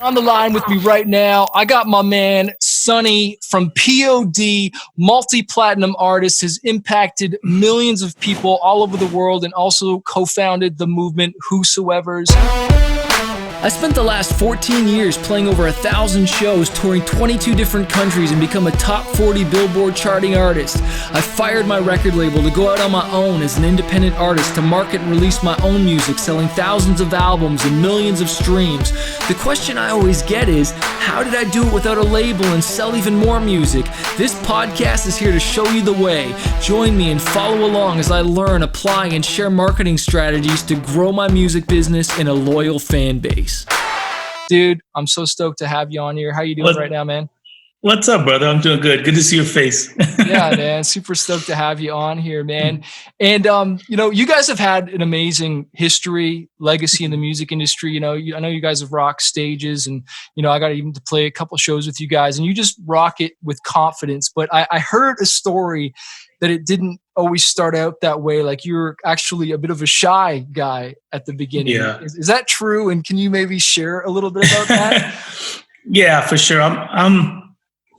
On the line with me right now, I got my man Sonny from P.O.D, multi-platinum artist, has impacted millions of people all over the world and also co-founded the movement Whosoevers. I spent the last 14 years playing over 1,000 shows, touring 22 different countries, and become a top 40 Billboard charting artist. I fired my record label to go out on my own as an independent artist to market and release my own music, selling thousands of albums and millions of streams. The question I always get is, how did I do it without a label and sell even more music? This podcast is here to show you the way. Join me and follow along as I learn, apply, and share marketing strategies to grow my music business and a loyal fan base. Dude, I'm so stoked to have you on here. How you doing right now, man? What's up, brother? I'm doing good. Good to see your face. Yeah, man. Super stoked to have you on here, man. And, you guys have had an amazing history, legacy in the music industry. I know you guys have rocked stages and, I got even to play a couple shows with you guys and you just rock it with confidence. But I heard a story that it didn't always start out that way. Like you were actually a bit of a shy guy at the beginning. Yeah. Is that true? And can you maybe share a little bit about that? Yeah, for sure.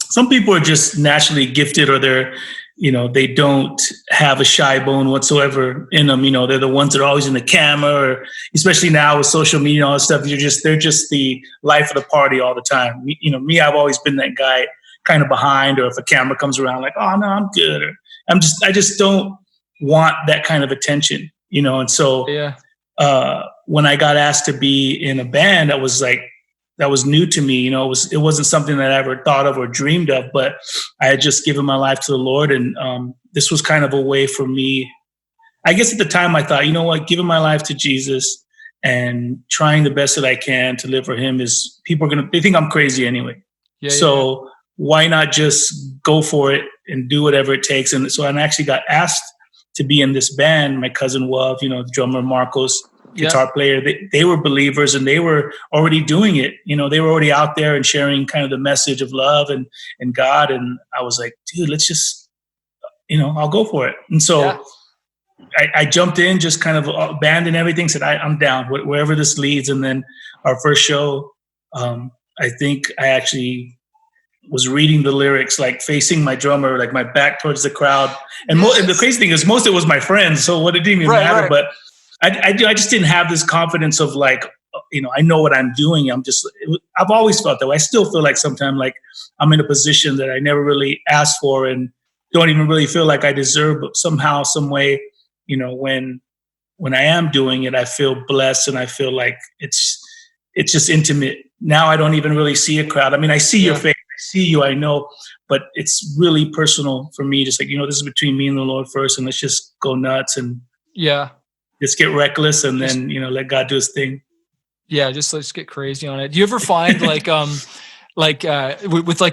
Some people are just naturally gifted, or they don't have a shy bone whatsoever in them. They're the ones that are always in the camera, or especially now with social media and all that stuff. They're just the life of the party all the time. Me, I've always been that guy kind of behind, or if a camera comes around, like, oh no, I'm good. Or I just don't want that kind of attention, And so, when I got asked to be in a band, that was new to me. It wasn't something that I ever thought of or dreamed of, but I had just given my life to the Lord. And this was kind of a way for me. I guess at the time I thought, giving my life to Jesus and trying the best that I can to live for him is, they think I'm crazy anyway. Why not just go for it and do whatever it takes? And so I actually got asked to be in this band. My cousin Wov, the drummer Marcos, guitar player, they were believers and they were already doing it. They were already out there and sharing kind of the message of love and God. And I was like, dude, let's just, I'll go for it. And so I jumped in, just kind of band and everything, said, I'm down, wherever this leads. And then our first show, I think I actually was reading the lyrics, like facing my drummer, like my back towards the crowd. And, and the crazy thing is most of it was my friends. So what it didn't even matter. Right. But I just didn't have this confidence of like, I know what I'm doing. I've always felt that way. I still feel like sometimes like I'm in a position that I never really asked for and don't even really feel like I deserve, but somehow, some way, when I am doing it, I feel blessed and I feel like it's just intimate. Now I don't even really see a crowd. I mean, I see your face, I see you, I know, but it's really personal for me. Just like, this is between me and the Lord first, and let's just go nuts and just get reckless and then, let God do his thing. Yeah, just let's get crazy on it. Do you ever find with like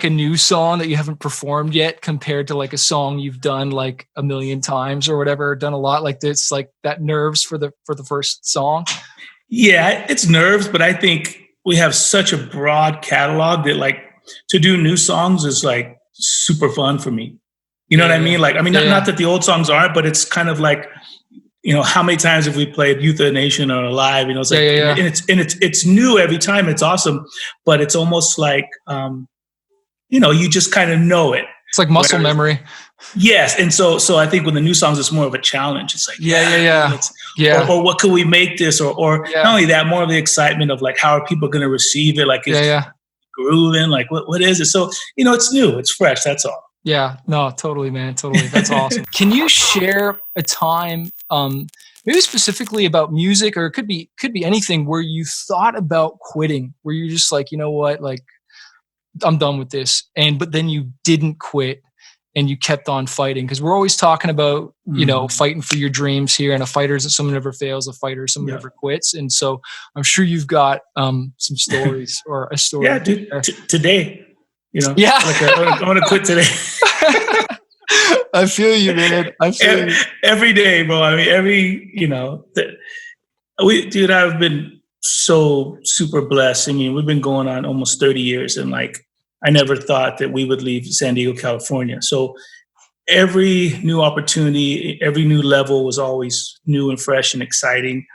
a new song that you haven't performed yet compared to like a song you've done like a million times or whatever, done a lot, like this, like that nerves for the first song? Yeah, it's nerves, but I think we have such a broad catalog that like to do new songs is like super fun for me. You know what I mean? Like, not that the old songs aren't, but it's kind of like, how many times have we played Youth of the Nation or Alive? It's like, and it's new every time. It's awesome, but it's almost like, you just kind of know it. It's like muscle memory. Yes, and so I think with the new songs, it's more of a challenge. It's like, or what could we make this? Or not only that, more of the excitement of like, how are people going to receive it? Like, is grooving? Like, what is it? So it's new, it's fresh. That's all. Yeah, no, totally, man. Totally. That's awesome. Can you share a time, maybe specifically about music, or it could be anything, where you thought about quitting, where you're just like, you know what, like, I'm done with this. But then you didn't quit and you kept on fighting? Because we're always talking about, fighting for your dreams here. And a fighter isn't someone who never fails. A fighter is someone who never quits. And so I'm sure you've got some stories or a story. Yeah, dude, today. I want to quit today. I feel you, man. Every day, bro. I mean, I've been so super blessed. I mean, we've been going on almost 30 years, and like, I never thought that we would leave San Diego, California. So every new opportunity, every new level was always new and fresh and exciting.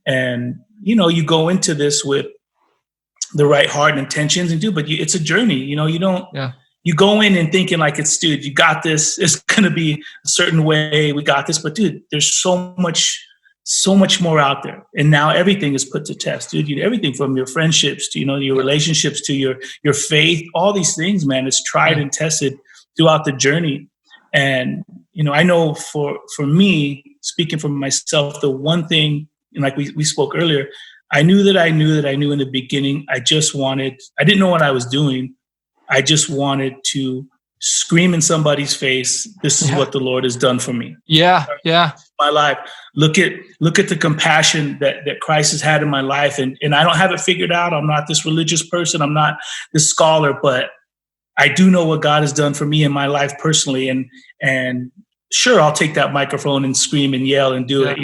And, you go into this with the right heart and intentions and do, but it's a journey. You don't, Yeah. you go in and thinking like dude, you got this. It's going to be a certain way. We got this, but dude, there's so much more out there. And now everything is put to test, dude. Everything from your friendships to, your relationships to your faith, all these things, man, it's tried and tested throughout the journey. And, I know for me, speaking for myself, the one thing, and like we spoke earlier, I knew in the beginning, I didn't know what I was doing. I just wanted to scream in somebody's face, this is what the Lord has done for me. Yeah. My life. Look at the compassion that Christ has had in my life. And I don't have it figured out. I'm not this religious person. I'm not this scholar, but I do know what God has done for me in my life personally. And sure, I'll take that microphone and scream and yell and do it,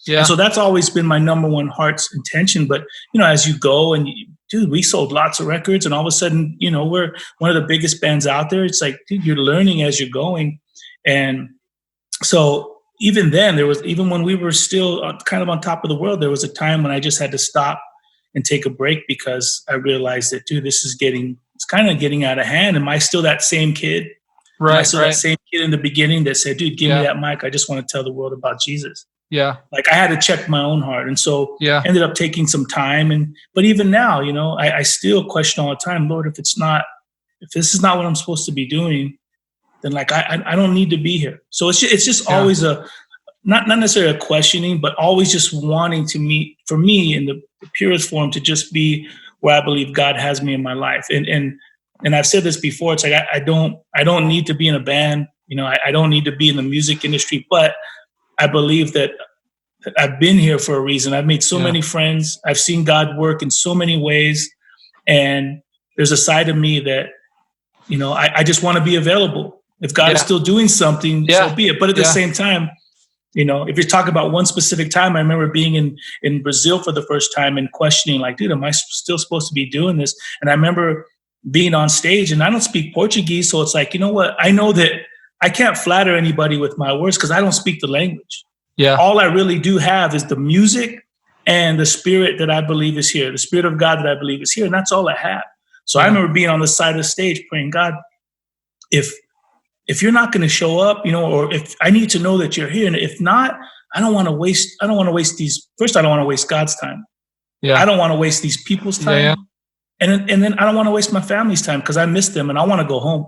Yeah. And so that's always been my number one heart's intention. But, as you go and dude, we sold lots of records and all of a sudden, we're one of the biggest bands out there. It's like, dude, you're learning as you're going. And so even then even when we were still kind of on top of the world, there was a time when I just had to stop and take a break because I realized that, dude, it's kind of getting out of hand. Am I still that same kid? Right. Am I still that same kid in the beginning that said, dude, give me that mic. I just want to tell the world about Jesus. Yeah. Like I had to check my own heart. And so ended up taking some time. But even now, I still question all the time, Lord, if this is not what I'm supposed to be doing, then like, I don't need to be here. So it's just always not necessarily a questioning, but always just wanting for me in the purest form to just be where I believe God has me in my life. And I've said this before, it's like, I don't need to be in a band, I don't need to be in the music industry, but I believe that I've been here for a reason. I've made so many friends. I've seen God work in so many ways. And there's a side of me that, I just want to be available. If God is still doing something, so be it. But at the same time, if you're talking about one specific time, I remember being in Brazil for the first time and questioning like, dude, am I still supposed to be doing this? And I remember being on stage and I don't speak Portuguese. So it's like, you know what? I know that I can't flatter anybody with my words because I don't speak the language. Yeah. All I really do have is the music and the spirit that I believe is here, the spirit of God that I believe is here. And that's all I have. So I remember being on the side of the stage praying, God, if you're not going to show up, or if I need to know that you're here. And if not, I don't want to waste I don't want to waste God's time. Yeah. I don't want to waste these people's time. Yeah. And then I don't want to waste my family's time because I miss them and I want to go home.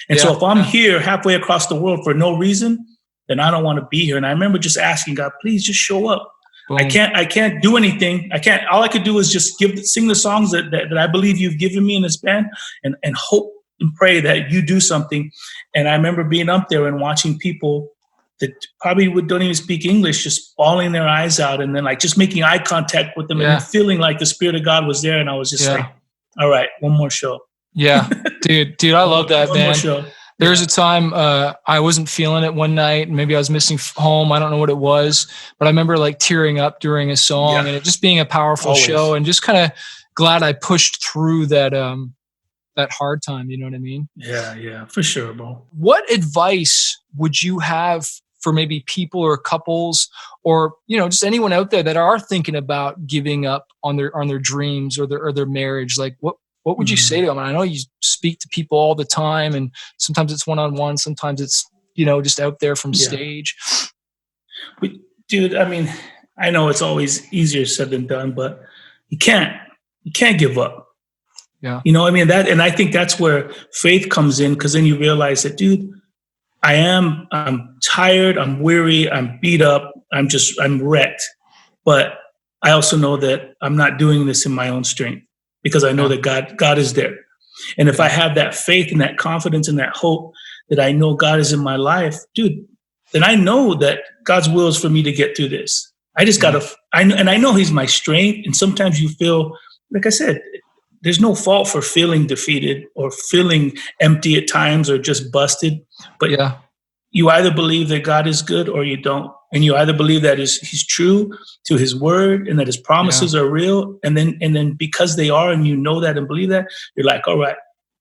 And so if I'm here halfway across the world for no reason, then I don't want to be here. And I remember just asking God, please just show up. Boom. I can't do anything. All I could do is just sing the songs that I believe you've given me in this band and hope and pray that you do something. And I remember being up there and watching people that probably don't even speak English, just bawling their eyes out and then like just making eye contact with them and feeling like the Spirit of God was there. And I was just like, all right, one more show. Yeah, dude, I love that, man. There was a time I wasn't feeling it one night, and maybe I was missing home. I don't know what it was, but I remember like tearing up during a song, and it just being a powerful show, and just kind of glad I pushed through that hard time. You know what I mean? Yeah, for sure, bro. What advice would you have for maybe people or couples, or just anyone out there that are thinking about giving up on their dreams or their marriage? Like what would you say to them? I know you speak to people all the time, and sometimes it's one-on-one, sometimes it's, just out there from stage. But, dude, I mean, I know it's always easier said than done, but you can't give up. Yeah. And I think that's where faith comes in, because then you realize that, dude, I'm tired, I'm weary, I'm beat up, I'm wrecked. But I also know that I'm not doing this in my own strength, because I know that God is there. And if I have that faith and that confidence and that hope that I know God is in my life, dude, then I know that God's will is for me to get through this. I just I know He's my strength. And sometimes you feel, like I said, there's no fault for feeling defeated or feeling empty at times or just busted. But you either believe that God is good or you don't. And you either believe that He's true to His word and that His promises are real. And then because they are, and you know that and believe that, you're like, all right,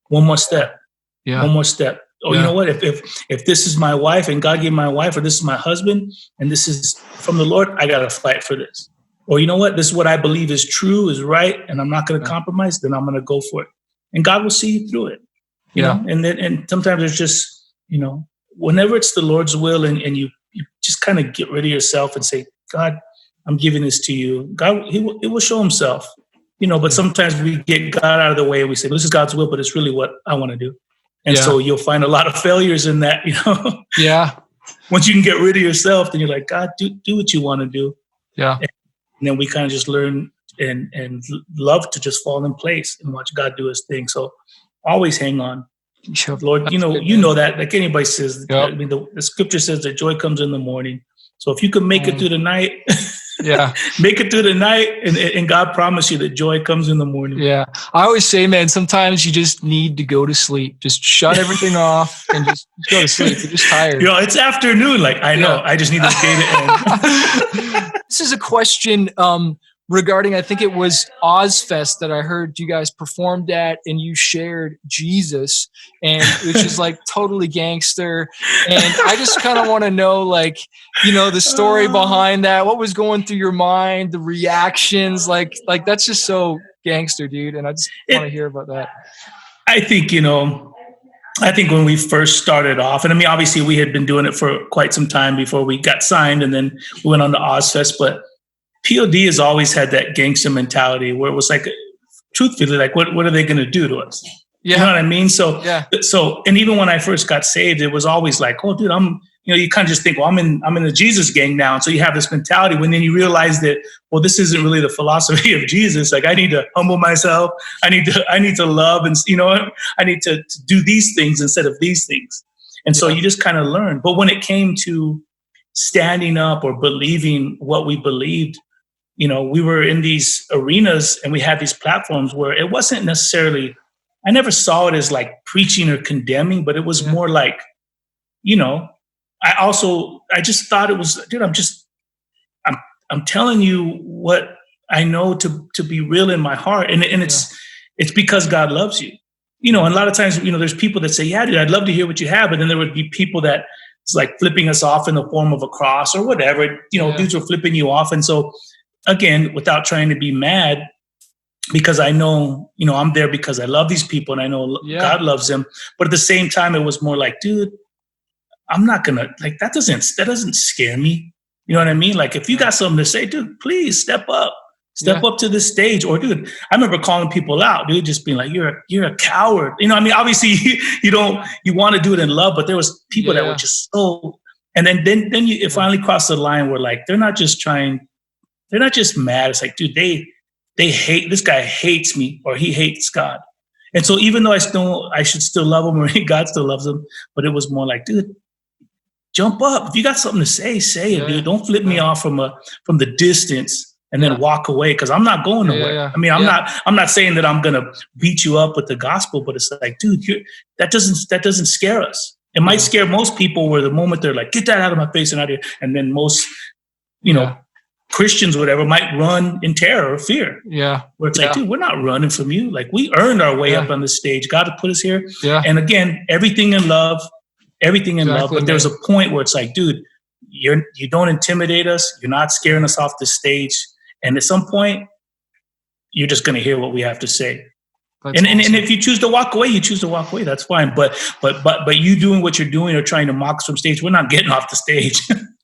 one more step. Yeah. One more step. Oh, you know what? If this is my wife and God gave my wife, or this is my husband and this is from the Lord, I got to fight for this. or you know what, this is what I believe is true, is right, and I'm not going to compromise, then I'm going to go for it. And God will see you through it, you know? And sometimes there's just, you know, whenever it's the Lord's will and you just kind of get rid of yourself and say, God, I'm giving this to you. God, it will show himself, you know, but sometimes we get God out of the way and we say, this is God's will, but it's really what I want to do. And so you'll find a lot of failures in that, you know? Yeah. Once you can get rid of yourself, then you're like, God, do what you want to do. Yeah. And then we kind of just learn and love to just fall in place and watch God do his thing. So always hang on. Lord, you know that, like anybody says, I mean, the scripture says that joy comes in the morning. So if you can make it through the night, make it through the night, and God promised you that joy comes in the morning. Yeah. I always say, man, sometimes you just need to go to sleep. Just shut everything off and just go to sleep. You're just tired. You know, it's afternoon. Like, I know, I just need this day to end. This is a question regarding, I think it was Ozfest that I heard you guys performed at, and you shared Jesus, and which is like totally gangster. And I just kind of want to know, like, you know, the story behind that. What was going through your mind? The reactions, like that's just so gangster, dude. And I just want to hear about that. I think, you know, when we first started off, and I mean, obviously we had been doing it for quite some time before we got signed, and then we went on to Ozfest, but P.O.D. has always had that gangster mentality where it was like, truthfully, like, what are they going to do to us? Yeah. You know what I mean? So, and even when I first got saved, it was always like, oh, dude, you kind of just think, well, I'm in the Jesus gang now. And so you have this mentality when then you realize that, well, this isn't really the philosophy of Jesus. Like, I need to humble myself. I need to love, and, you know, I need to do these things instead of these things. And so you just kind of learn. But when it came to standing up or believing what we believed, you know, we were in these arenas and we had these platforms where it wasn't necessarily, I never saw it as like preaching or condemning, but it was more like, you know, I just thought it was, dude, I'm telling you what I know to be real in my heart. And it's because God loves you, you know. And a lot of times, you know, there's people that say, yeah, dude, I'd love to hear what you have. But then there would be people that it's like flipping us off in the form of a cross or whatever, you know, dudes were flipping you off. And so, again, without trying to be mad, because I know, you know, I'm there because I love these people and I know God loves them. But at the same time, it was more like, dude, I'm not gonna, like, that doesn't scare me. You know what I mean? Like, if you got something to say, dude, please step up to the stage. Or, dude, I remember calling people out, dude, just being like, you're a coward. You know, I mean, obviously you want to do it in love, but there was people that were just so, and then it finally crossed the line where, like, they're not just mad. It's like, dude, they hate, this guy hates me, or he hates God. And so even though I should still love him, or God still loves him, but it was more like, dude, jump up. If you got something to say it, dude. Don't flip me off from the distance and then walk away, because I'm not going nowhere. I mean, I'm not saying that I'm gonna beat you up with the gospel, but it's like, dude, that doesn't scare us. It might scare most people, where the moment they're like, get that out of my face and out of here, and then most, you know, Christians, whatever, might run in terror or fear. Yeah. Where it's like, dude, we're not running from you. Like, we earned our way up on the stage. God has put us here. Yeah. And again, everything in love. But there's a point where it's like, dude, you don't intimidate us. You're not scaring us off the stage. And at some point, you're just going to hear what we have to say. And if you choose to walk away, that's fine. But you doing what you're doing or trying to mock us from stage, we're not getting off the stage.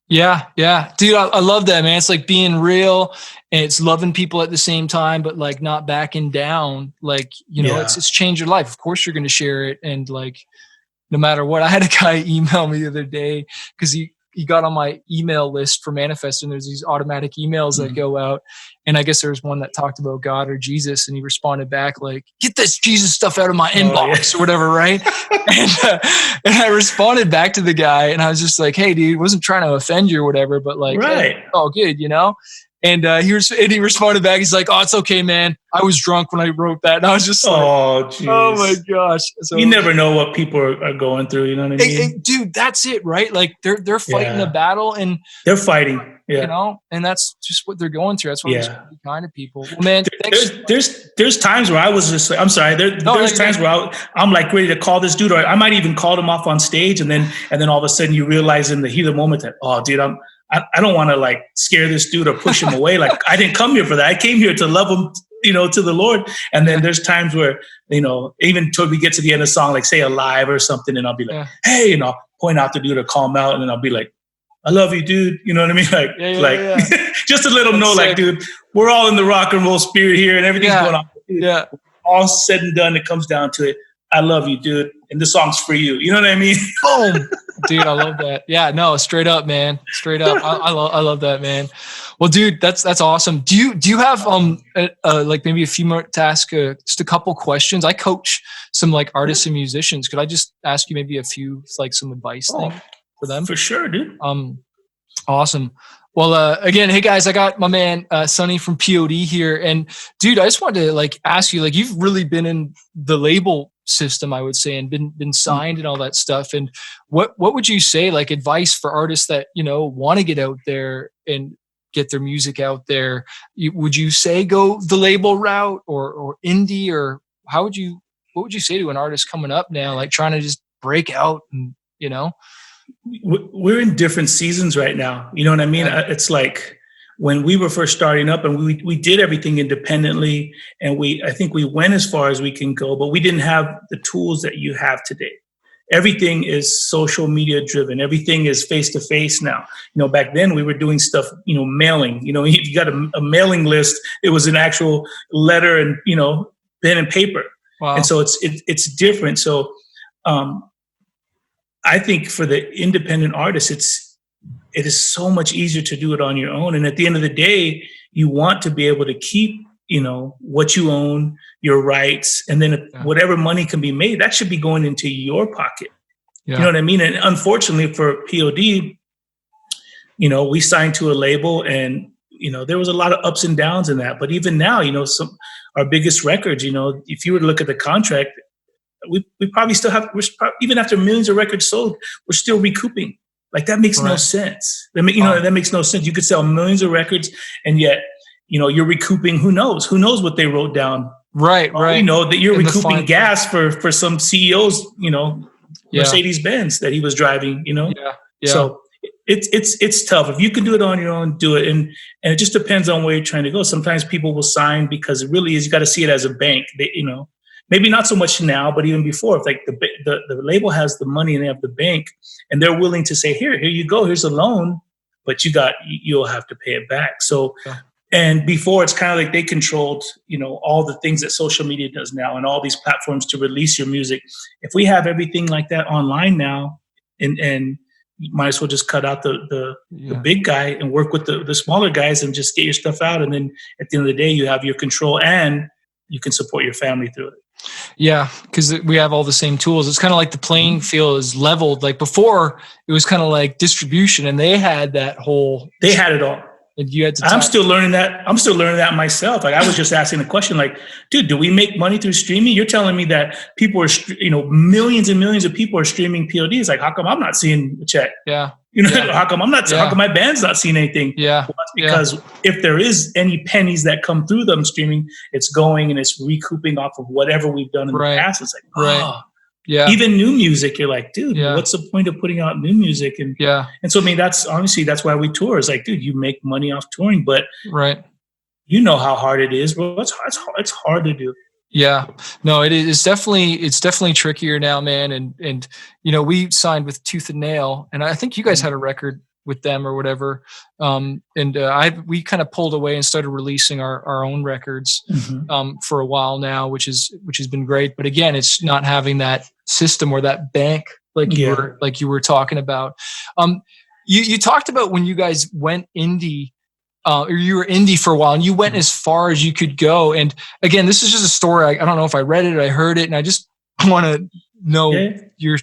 Yeah. Dude, I love that, man. It's like being real, and it's loving people at the same time, but like not backing down. Like, you know, it's changed your life. Of course you're going to share it. And like, no matter what, I had a guy email me the other day because he got on my email list for Manifest, and there's these automatic emails that go out. And I guess there was one that talked about God or Jesus, and he responded back like, get this Jesus stuff out of my inbox or whatever, right? And I responded back to the guy, and I was just like, hey, dude, wasn't trying to offend you or whatever, but like, hey, all good, you know? And he responded back. He's like, oh, it's okay, man. I was drunk when I wrote that. And I was just like, oh my gosh. So, you never know what people are going through. You know what I mean? Dude, that's it, right? Like they're fighting a battle, and they're fighting, you know, and that's just what they're going through. That's why we're supposed to be kind of people. Well, man, there's times where I was just like, I'm sorry. There's times where I'm like ready to call this dude, or I might even call him off on stage. And then all of a sudden you realize in the heat of the moment that, oh, dude, I don't want to like scare this dude or push him away. Like, I didn't come here for that. I came here to love him, to the Lord. And then there's times where, even till we get to the end of the song, like say Alive or something, and I'll be like, hey, and I'll point out the dude or call him out, and then I'll be like, I love you, dude. You know what I mean? Like, just to let them know, like, dude, we're all in the rock and roll spirit here, and everything's going on. Dude, all said and done, it comes down to it. I love you, dude, and this song's for you. You know what I mean? Boom, dude, I love that. Yeah, no, straight up, man, straight up. I love that, man. Well, dude, that's awesome. Do you have like maybe a few more to ask just a couple questions? I coach some like artists and musicians. Could I just ask you maybe a few like some advice thing for them? For sure, dude. Awesome. Well, again, hey guys, I got my man Sonny from P.O.D here, and dude, I just wanted to like ask you, like, you've really been in the label system, I would say, and been signed and all that stuff. And what would you say, like, advice for artists that want to get out there and get their music out there? Would you say go the label route or indie, or what would you say to an artist coming up now, like trying to just break out and We're in different seasons right now. You know what I mean? Yeah. It's like when we were first starting up and we did everything independently, and I think we went as far as we can go, but we didn't have the tools that you have today. Everything is social media driven. Everything is face to face now. Back then we were doing stuff, mailing. You got a mailing list. It was an actual letter and pen and paper. Wow. And so it's different. So I think for the independent artist, it is so much easier to do it on your own. And at the end of the day, you want to be able to keep, what you own, your rights, and then whatever money can be made, that should be going into your pocket. Yeah. You know what I mean? And unfortunately for P.O.D, we signed to a label, and there was a lot of ups and downs in that. But even now, our biggest records, if you were to look at the contract, we probably still have, even after millions of records sold, we're still recouping. Like, that makes no sense. That makes no sense. You could sell millions of records, and yet, you're recouping. Who knows what they wrote down? Right. That you're recouping gas for some CEO's, Mercedes Benz that he was driving. Yeah. So it's tough. If you can do it on your own, do it. And it just depends on where you're trying to go. Sometimes people will sign because it really is. You got to see it as a bank. Maybe not so much now, but even before, if like the label has the money and they have the bank, and they're willing to say, here you go, here's a loan, but you'll have to pay it back. So, and before, it's kind of like they controlled, all the things that social media does now and all these platforms to release your music. If we have everything like that online now, and you might as well just cut out the big guy and work with the smaller guys and just get your stuff out. And then at the end of the day, you have your control and you can support your family through it. Yeah, because we have all the same tools. It's kind of like the playing field is leveled. Like before, it was kind of like distribution, and they had that whole. They had it all. And you had to. I'm still learning that. I'm still learning that myself. Like, I was just asking the question, like, dude, do we make money through streaming? You're telling me that people are, millions and millions of people are streaming P.O.D. It's like, how come I'm not seeing a check? Yeah. How come I'm not? Yeah. How come my band's not seeing anything? Yeah. Well, that's because if there is any pennies that come through them streaming, it's going and it's recouping off of whatever we've done in the past. It's like, yeah. Even new music, you're like, dude, what's the point of putting out new music? And so, I mean, that's why we tour. It's like, dude, you make money off touring, but you know how hard it is, bro. It's hard to do. Yeah, no, it's definitely trickier now, man. And we signed with Tooth and Nail, and I think you guys had a record with them or whatever. We kind of pulled away and started releasing our own records for a while now, which has been great. But again, it's not having that system or that bank like you were talking about. You talked about when you guys went indie. Or you were indie for a while, and you went as far as you could go. And again, this is just a story. I don't know if I read it or I heard it, and I just want to know your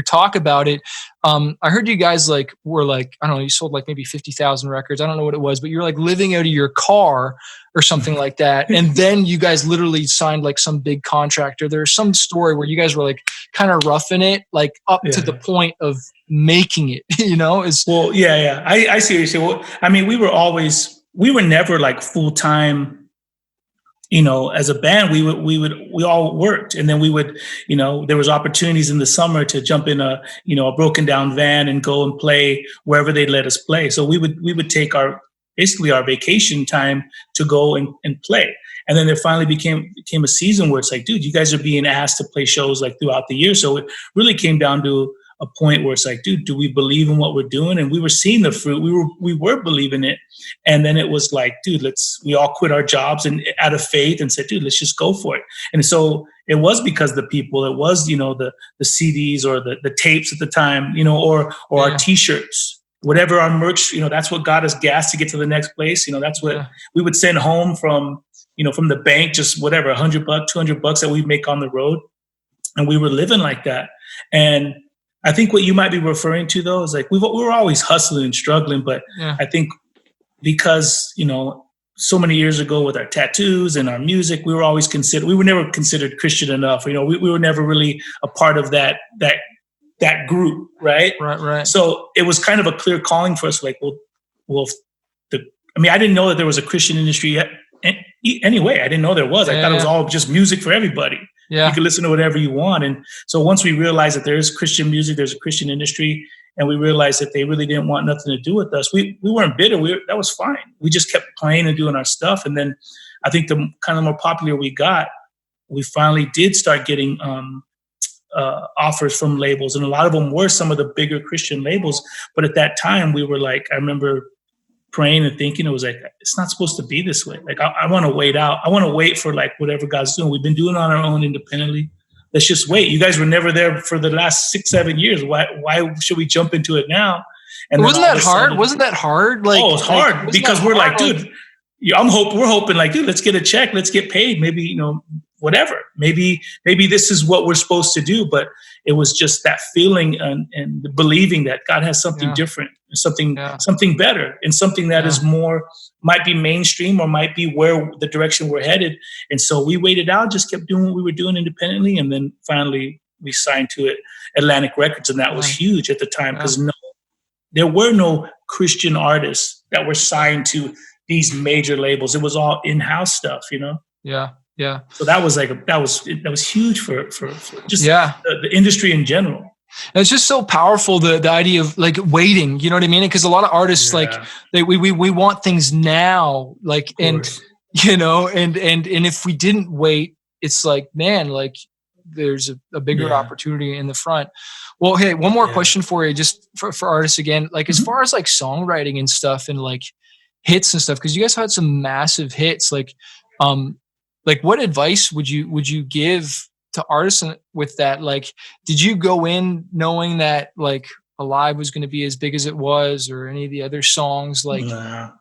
talk about it. I heard you guys were I don't know, you sold maybe 50,000 records. I don't know what it was, but you're living out of your car or something like that. And then you guys literally signed some big contractor. There's some story where you guys were kind of roughing it, up to the point of making it, I see what you're saying. Well, I mean, we were never full-time, as a band, we all worked, and then we would, there was opportunities in the summer to jump in a broken down van and go and play wherever they'd let us play. So we would take our vacation time to go and play. And then there finally became a season where it's like, dude, you guys are being asked to play shows like throughout the year. So it really came down to a point where it's like, dude, do we believe in what we're doing? And we were seeing the fruit. We were believing it. And then it was like, dude, we all quit our jobs and out of faith and said, dude, let's just go for it. And so it was because the people, it was, the CDs or the tapes at the time, or our t-shirts, whatever our merch, that's what got us gas to get to the next place. That's what we would send home from the bank, just whatever, $100, $200 that we make on the road. And we were living like that. And I think what you might be referring to, though, is like we were always hustling and struggling. But I think because, so many years ago with our tattoos and our music, we were never considered Christian enough. We were never really a part of that group. Right. Right. So it was kind of a clear calling for us. Like, I didn't know that there was a Christian industry yet. Anyway, I didn't know there was. I thought it was all just music for everybody. Yeah. You can listen to whatever you want. And so once we realized that there is Christian music, there's a Christian industry, and we realized that they really didn't want nothing to do with us, we weren't bitter. That was fine. We just kept playing and doing our stuff. And then I think the kind of more popular we got, we finally did start getting offers from labels. And a lot of them were some of the bigger Christian labels. But at that time, we were like, I remember praying and thinking, it was like, it's not supposed to be this way. Like, I want to wait out. I want to wait for like whatever God's doing. We've been doing it on our own independently. Let's just wait. You guys were never there for the last 6-7 years. Why should we jump into it now? And wasn't that hard? Wasn't that hard? Like, it was hard because we're like, dude, we're hoping like, dude, let's get a check. Let's get paid. Maybe, whatever. Maybe this is what we're supposed to do. But it was just that feeling and believing that God has something different, something better, and something that is more, might be mainstream or might be where the direction we're headed. And so we waited out, just kept doing what we were doing independently. And then finally we signed to it, Atlantic Records. And that was huge at the time because there were no Christian artists that were signed to these major labels. It was all in-house stuff, Yeah. Yeah. So that was huge for just the industry in general. And it's just so powerful, the idea of like waiting, you know what I mean? Because a lot of artists like we want things now, like, and and if we didn't wait, it's like, man, like there's a bigger opportunity in the front. Well, hey, one more question for you, just for artists again, like as far as like songwriting and stuff and like hits and stuff, because you guys had some massive hits, like what advice would you give to artists with that? Like, did you go in knowing that like Alive was going to be as big as it was, or any of the other songs? Like,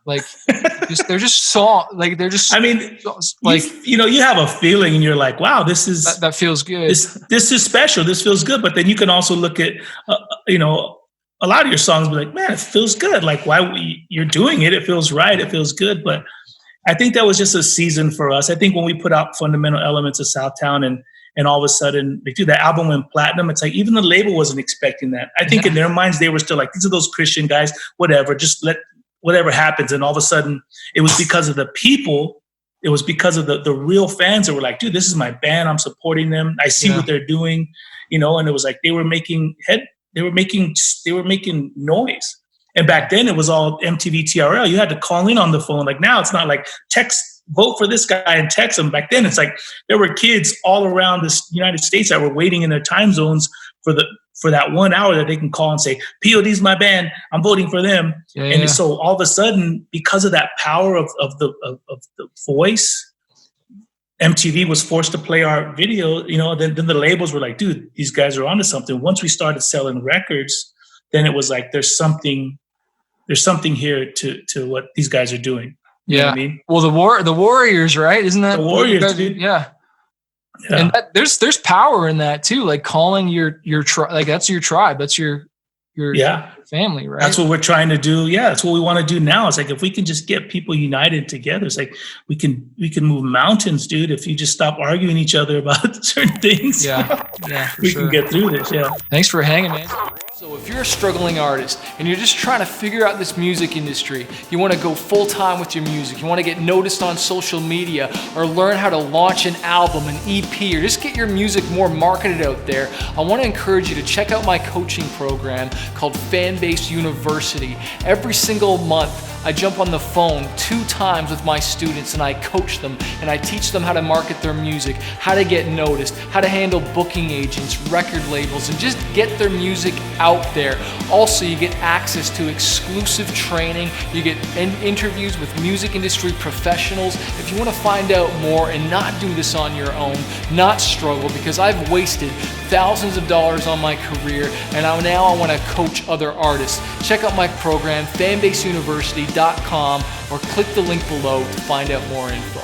they're just song, like they're just. I mean, like you have a feeling, and you're like, wow, this is that feels good. This is special. This feels good. But then you can also look at, a lot of your songs, be like, man, it feels good. Like, you're doing it? It feels right. It feels good. But I think that was just a season for us. I think when we put out Fundamental Elements of Southtown and all of a sudden they do that album went platinum, it's like even the label wasn't expecting that. I think in their minds, they were still like, these are those Christian guys, whatever, just let whatever happens. And all of a sudden it was because of the people. It was because of the real fans that were like, dude, this is my band. I'm supporting them. I see what they're doing, and it was like they were making noise. And back then it was all MTV TRL. You had to call in on the phone. Like now it's not like vote for this guy and text them. Back then it's like there were kids all around the United States that were waiting in their time zones for that 1 hour that they can call and say, P.O.D's my band. I'm voting for them. And so all of a sudden, because of that power of the voice, MTV was forced to play our video. Then the labels were like, dude, these guys are onto something. Once we started selling records, then it was like there's something here to what these guys are doing. You know what I mean? Well, the Warriors, right? Isn't that the Warriors, dude? Yeah. And there's power in that too. Like calling your tribe, like that's your tribe, that's your family, right? That's what we're trying to do. Yeah, that's what we want to do now. It's like if we can just get people united together, it's like we can move mountains, dude. If you just stop arguing each other about certain things, we can get through this. Yeah. Thanks for hanging, man. So if you're a struggling artist and you're just trying to figure out this music industry, you want to go full time with your music, you want to get noticed on social media or learn how to launch an album, an EP, or just get your music more marketed out there, I want to encourage you to check out my coaching program called Fanbase University. Every single month, I jump on the phone 2 times with my students and I coach them and I teach them how to market their music, how to get noticed, how to handle booking agents, record labels, and just get their music out there. Also, you get access to exclusive training, you get interviews with music industry professionals. If you want to find out more and not do this on your own, not struggle, because I've wasted thousands of dollars on my career and now I want to coach other artists. Check out my program, fanbaseuniversity.com, or click the link below to find out more info.